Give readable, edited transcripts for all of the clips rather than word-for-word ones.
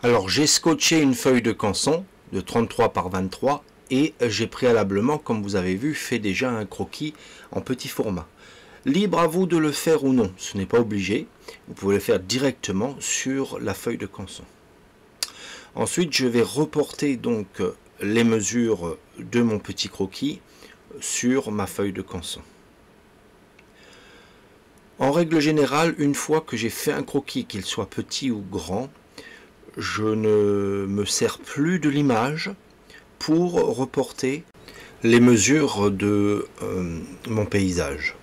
Alors j'ai scotché une feuille de canson de 33 par 23 et j'ai préalablement, comme vous avez vu, fait déjà un croquis en petit format. Libre à vous de le faire ou non, ce n'est pas obligé. Vous pouvez le faire directement sur la feuille de canson. Ensuite, je vais reporter donc les mesures de mon petit croquis sur ma feuille de canson. En règle générale, une fois que j'ai fait un croquis, qu'il soit petit ou grand, je ne me sers plus de l'image pour reporter les mesures de mon paysage.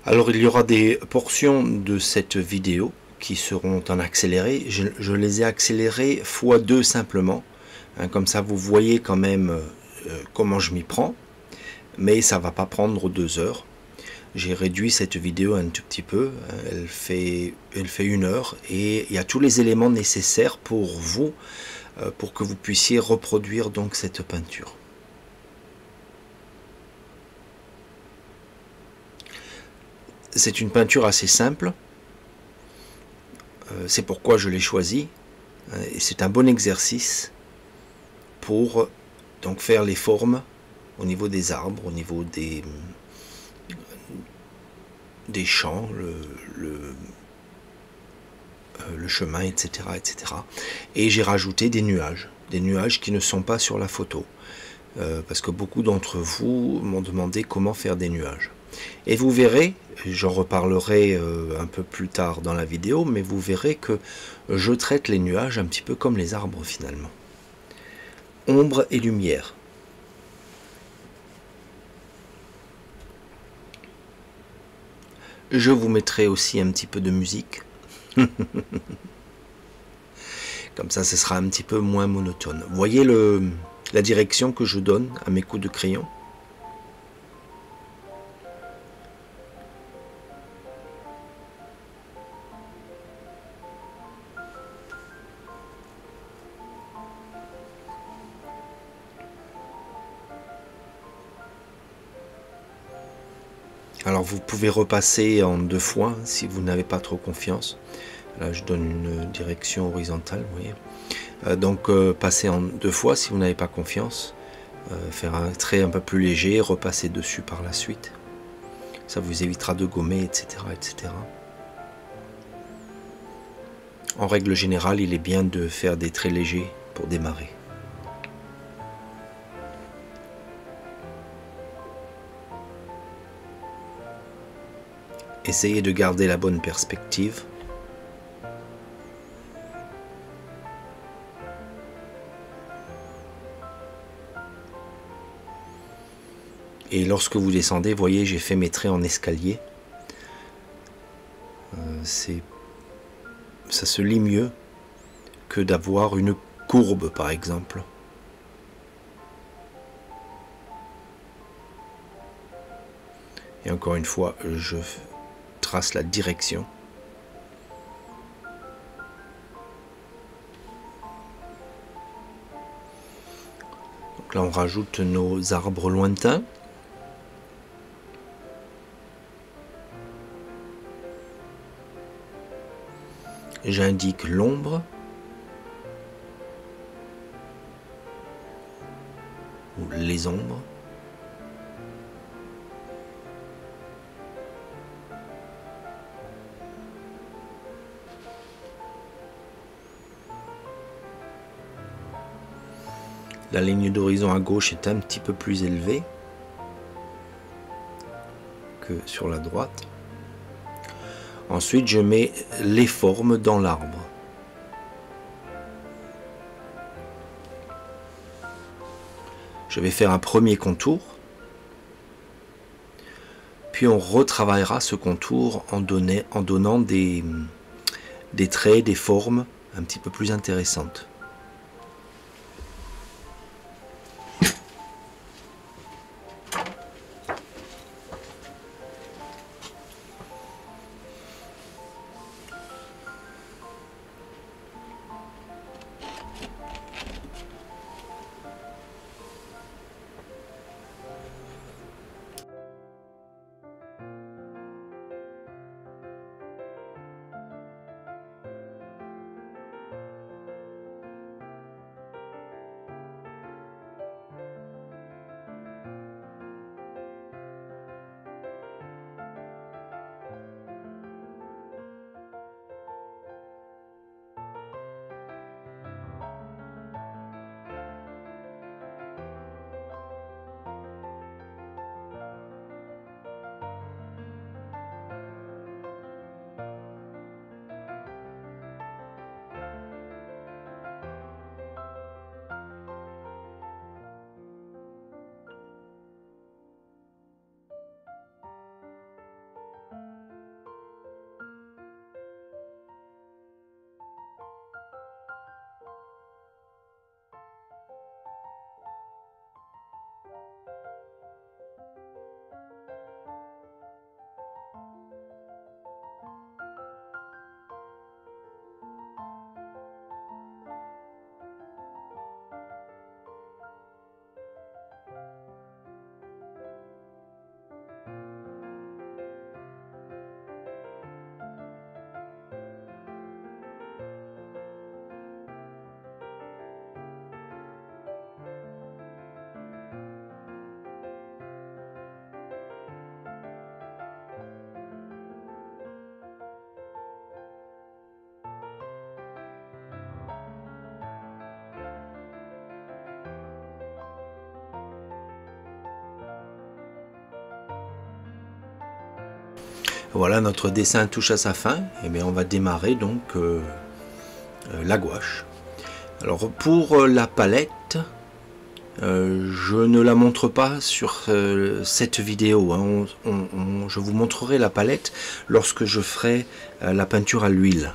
Alors il y aura des portions de cette vidéo qui seront en accéléré. Je les ai accélérées x2 simplement. Comme ça vous voyez quand même comment je m'y prends. Mais ça ne va pas prendre 2 heures. J'ai réduit cette vidéo un tout petit peu. Elle fait 1 heure. Et il y a tous les éléments nécessaires pour vous, pour que vous puissiez reproduire donc cette peinture. C'est une peinture assez simple, c'est pourquoi je l'ai choisi, et c'est un bon exercice pour donc faire les formes au niveau des arbres, au niveau des champs, le chemin, etc., etc. Et j'ai rajouté des nuages qui ne sont pas sur la photo, parce que beaucoup d'entre vous m'ont demandé comment faire des nuages. Et vous verrez, j'en reparlerai un peu plus tard dans la vidéo, mais vous verrez que je traite les nuages un petit peu comme les arbres finalement. Ombre et lumière. Je vous mettrai aussi un petit peu de musique. Comme ça, ce sera un petit peu moins monotone. Vous voyez la direction que je donne à mes coups de crayon ? Alors vous pouvez repasser en 2 fois si vous n'avez pas trop confiance. Là je donne une direction horizontale, vous voyez. Donc passez en 2 fois si vous n'avez pas confiance. Faire un trait un peu plus léger, repasser dessus par la suite. Ça vous évitera de gommer, etc., etc. En règle générale, il est bien de faire des traits légers pour démarrer. Essayez de garder la bonne perspective. Et lorsque vous descendez, voyez, j'ai fait mes traits en escalier. Ça se lit mieux que d'avoir une courbe, par exemple. Et encore une fois, je trace la direction. Donc là, on rajoute nos arbres lointains. J'indique l'ombre ou les ombres. La ligne d'horizon à gauche est un petit peu plus élevée que sur la droite. Ensuite, je mets les formes dans l'arbre. Je vais faire un premier contour. Puis on retravaillera ce contour en donnant des traits, des formes un petit peu plus intéressantes. Voilà, notre dessin touche à sa fin. Et bien on va démarrer donc la gouache. Alors pour la palette, je ne la montre pas sur cette vidéo, hein. Je vous montrerai la palette lorsque je ferai la peinture à l'huile.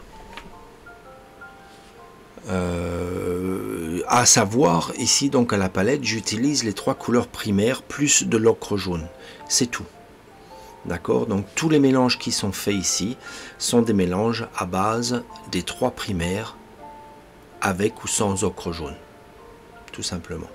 À savoir, ici donc à la palette, j'utilise les 3 couleurs primaires plus de l'ocre jaune. C'est tout. D'accord? Donc tous les mélanges qui sont faits ici sont des mélanges à base des 3 primaires avec ou sans ocre jaune. Tout simplement.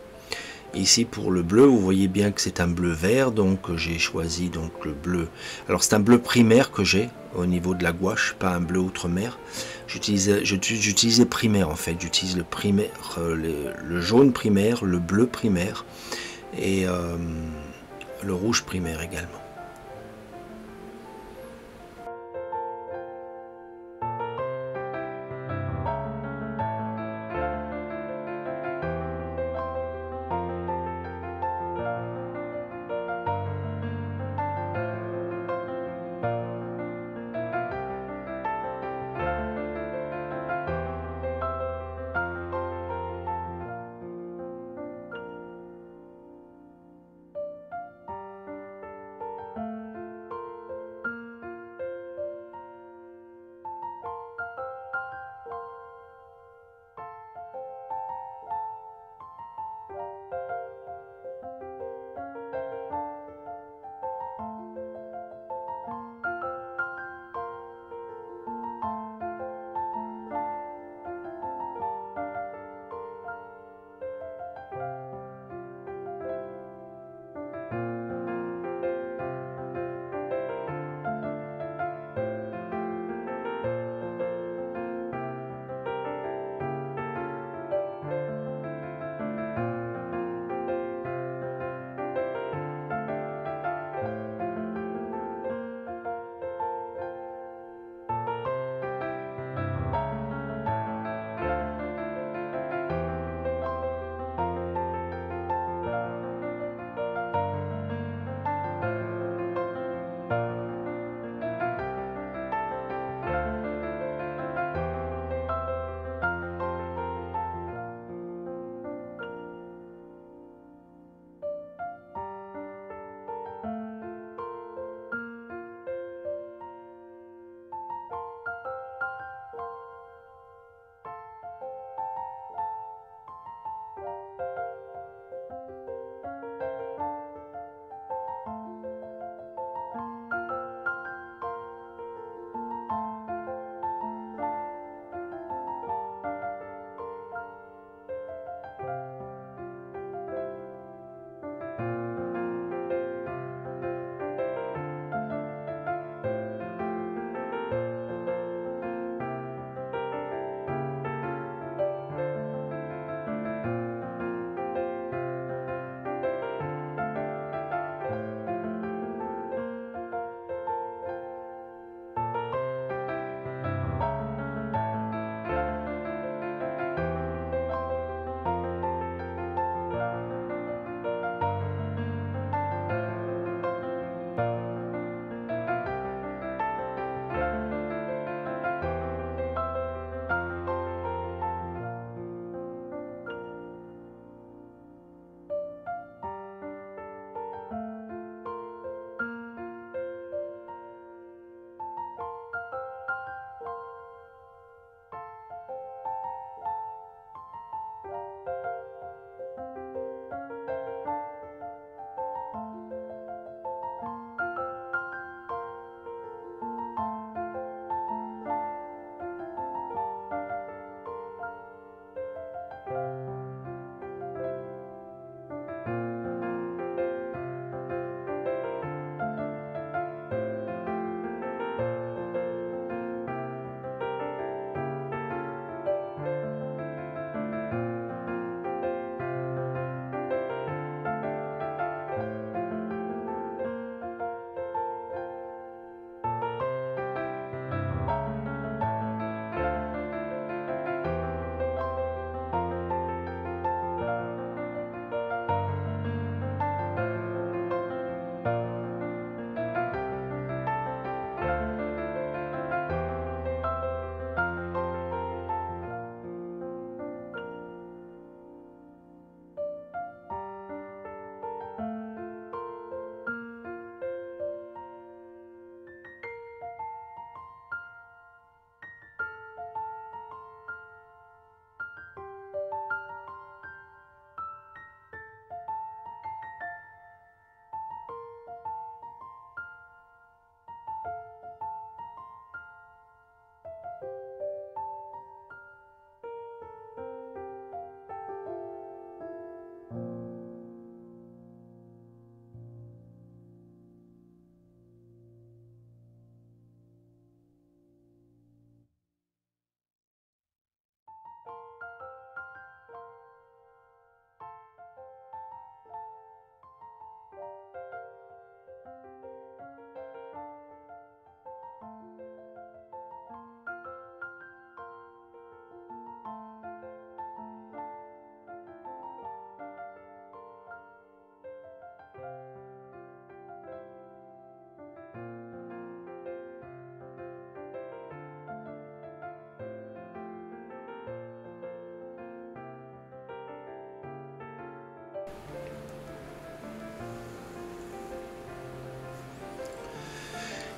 Ici pour le bleu, vous voyez bien que c'est un bleu vert, donc j'ai choisi donc le bleu. Alors c'est un bleu primaire que j'ai au niveau de la gouache, pas un bleu outre-mer. J'utilise les primaires en fait. J'utilise le primaire, le jaune primaire, le bleu primaire et le rouge primaire également.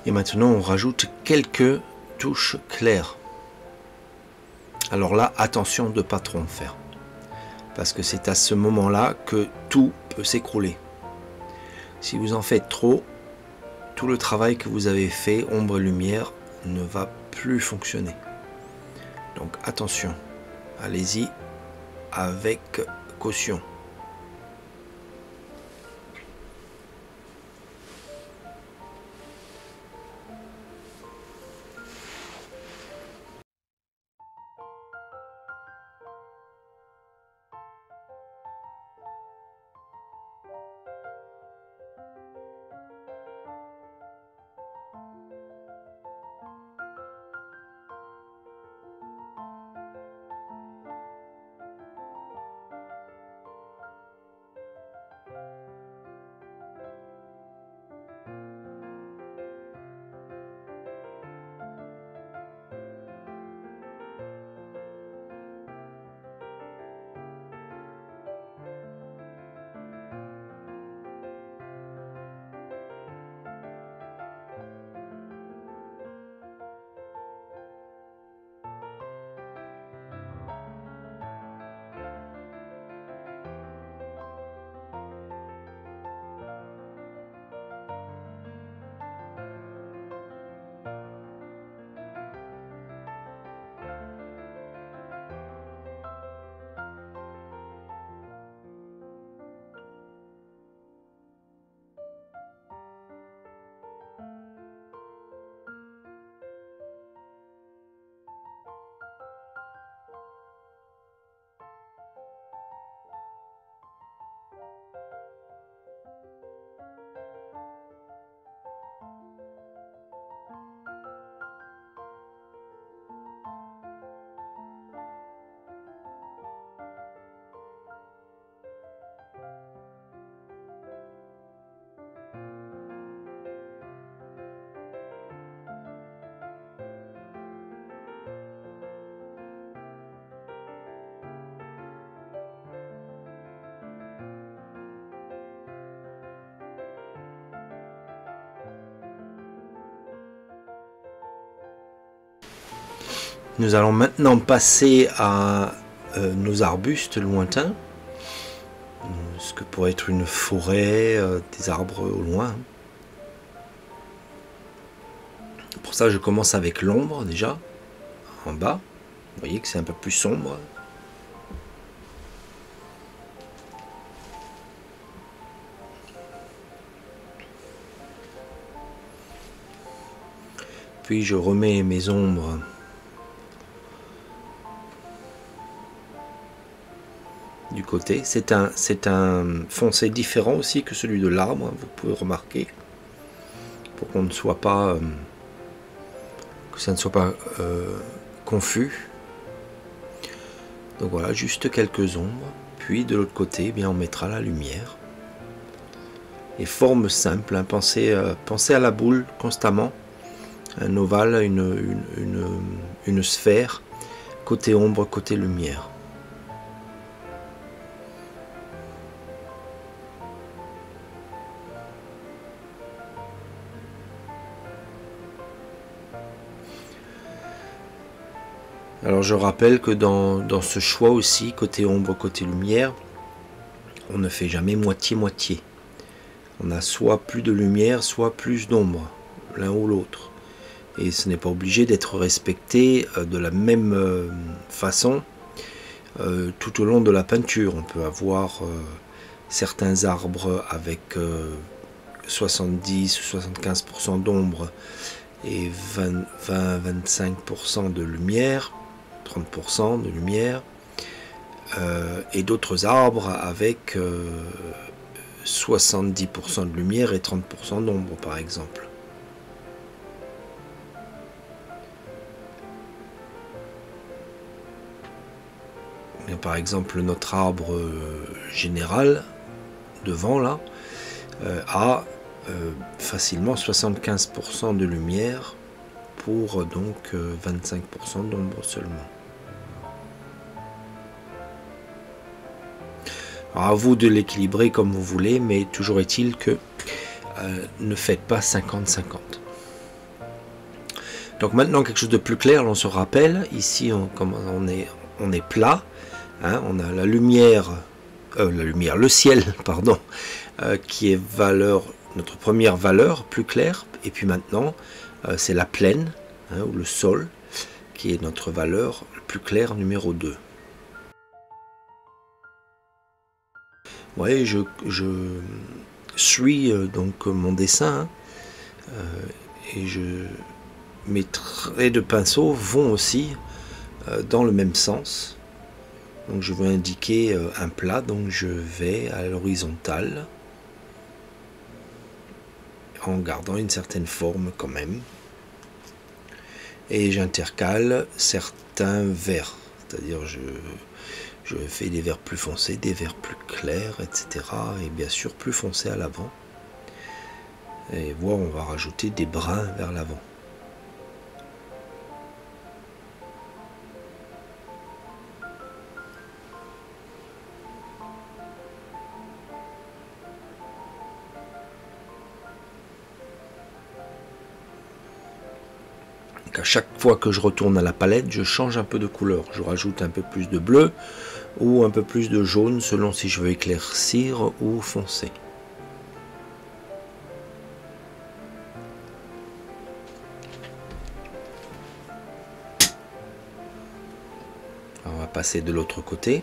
Et maintenant on rajoute quelques touches claires. Alors là, attention de ne pas trop en faire, parce que c'est à ce moment-là que tout peut s'écrouler. Si vous en faites trop, tout le travail que vous avez fait, ombre et lumière, ne va plus fonctionner. Donc attention, allez-y avec caution. Nous allons maintenant passer à nos arbustes lointains, ce que pourrait être une forêt, des arbres au loin. Pour ça, je commence avec l'ombre déjà, en bas. Vous voyez que c'est un peu plus sombre. Puis je remets mes ombres du côté. C'est un foncé différent aussi que celui de l'arbre, vous pouvez remarquer, pour qu'on ne soit pas que ça ne soit pas confus. Donc voilà, juste quelques ombres. Puis de l'autre côté, eh bien on mettra la lumière. Et forme simple, hein, pensez à la boule constamment, un ovale, une sphère, côté ombre, côté lumière. Alors je rappelle que dans ce choix aussi, côté ombre, côté lumière, on ne fait jamais moitié-moitié. On a soit plus de lumière, soit plus d'ombre, l'un ou l'autre. Et ce n'est pas obligé d'être respecté de la même façon tout au long de la peinture. On peut avoir certains arbres avec 70 ou 75% d'ombre et 20-25% de lumière, 30% de lumière, et d'autres arbres avec 70% de lumière et 30% d'ombre par exemple. Mais par exemple notre arbre général devant là a facilement 75% de lumière pour donc 25% d'ombre seulement. Alors à vous de l'équilibrer comme vous voulez, mais toujours est-il que ne faites pas 50-50. Donc maintenant quelque chose de plus clair, on se rappelle, ici on est plat, hein, on a le ciel, pardon, qui est notre première valeur plus claire, et puis maintenant c'est la plaine, hein, ou le sol, qui est notre valeur plus claire numéro 2. Vous voyez, je suis donc mon dessin, hein, et mes traits de pinceau vont aussi dans le même sens. Donc je veux indiquer un plat, donc je vais à l'horizontale en gardant une certaine forme quand même. Et j'intercale certains verts, c'est-à-dire je fais des verts plus foncés, des verts plus clairs, etc. Et bien sûr plus foncés à l'avant. Et voir, on va rajouter des bruns vers l'avant. À chaque fois que je retourne à la palette, je change un peu de couleur. Je rajoute un peu plus de bleu ou un peu plus de jaune selon si je veux éclaircir ou foncer. Alors on va passer de l'autre côté.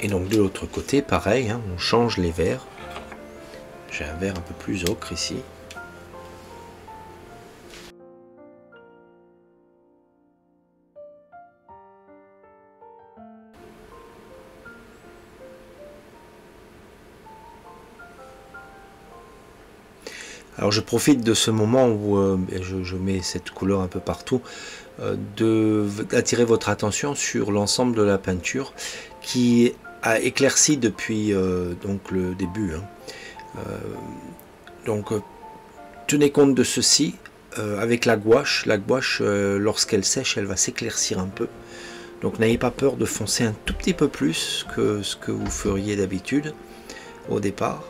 Et donc de l'autre côté, pareil, hein, on change les verts. J'ai un vert un peu plus ocre ici. Alors je profite de ce moment où je mets cette couleur un peu partout, d'attirer votre attention sur l'ensemble de la peinture qui a éclairci depuis donc le début, hein. Donc tenez compte de ceci avec la gouache. La gouache, lorsqu'elle sèche, elle va s'éclaircir un peu. Donc n'ayez pas peur de foncer un tout petit peu plus que ce que vous feriez d'habitude au départ.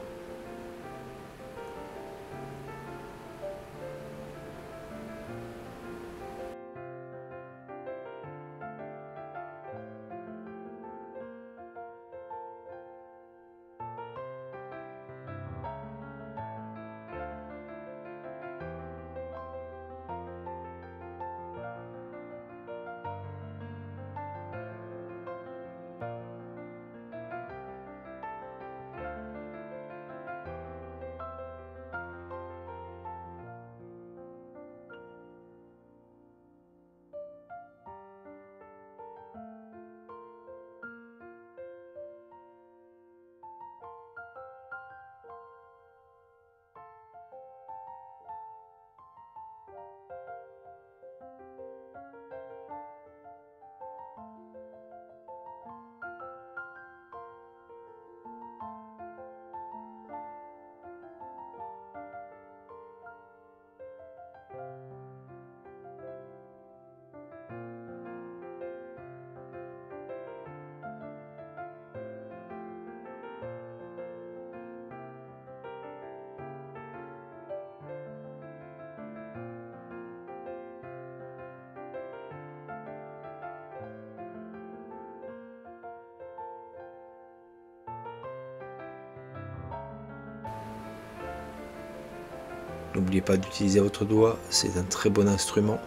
N'oubliez pas d'utiliser votre doigt, c'est un très bon instrument.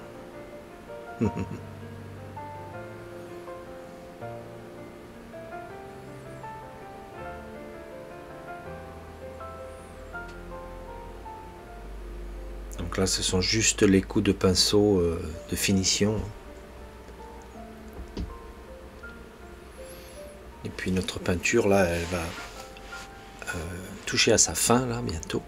Donc là, ce sont juste les coups de pinceau de finition. Et puis notre peinture, là, elle va toucher à sa fin, là, bientôt.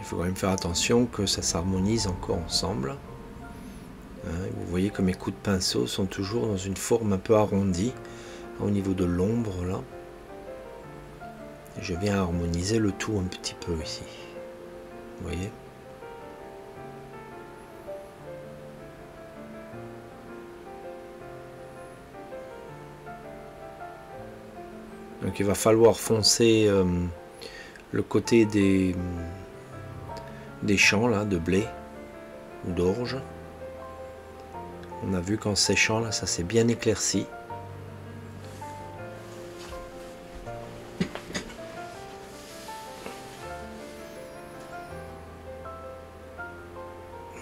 Il faut quand même faire attention que ça s'harmonise encore ensemble. Vous voyez que mes coups de pinceau sont toujours dans une forme un peu arrondie au niveau de l'ombre là. Je viens harmoniser le tout un petit peu ici. Vous voyez? Donc il va falloir foncer le côté des champs là de blé ou d'orge. On a vu qu'en séchant là, ça s'est bien éclairci.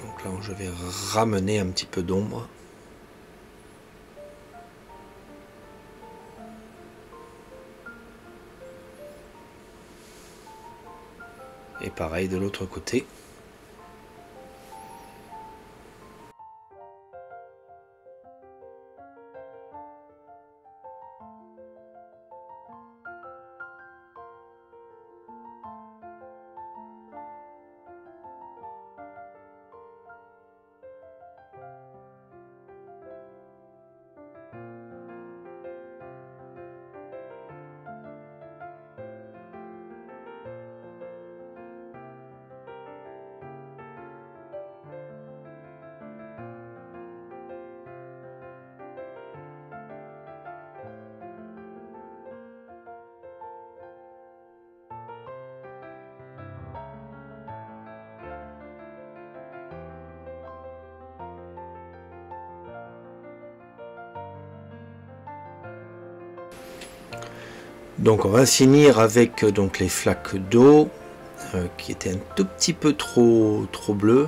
Donc là, je vais ramener un petit peu d'ombre. Et pareil de l'autre côté. Donc on va finir avec donc les flaques d'eau qui étaient un tout petit peu trop bleues.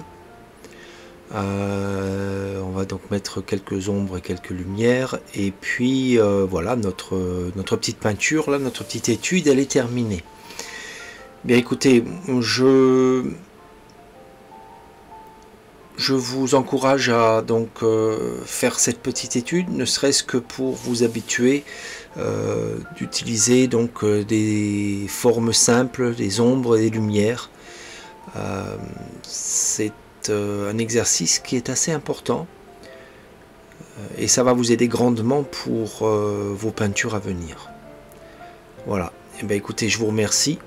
On va donc mettre quelques ombres et quelques lumières et puis voilà notre petite peinture là, notre petite étude, elle est terminée. Bien écoutez, je vous encourage à donc faire cette petite étude, ne serait-ce que pour vous habituer d'utiliser donc des formes simples, des ombres et des lumières. C'est un exercice qui est assez important et ça va vous aider grandement pour vos peintures à venir. Voilà, et bien écoutez, je vous remercie.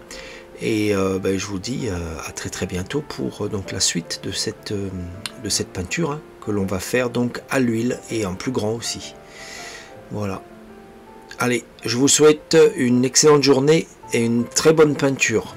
Et je vous dis à très bientôt pour donc la suite de cette peinture hein, que l'on va faire donc à l'huile et en plus grand aussi. Voilà. Allez, je vous souhaite une excellente journée et une très bonne peinture.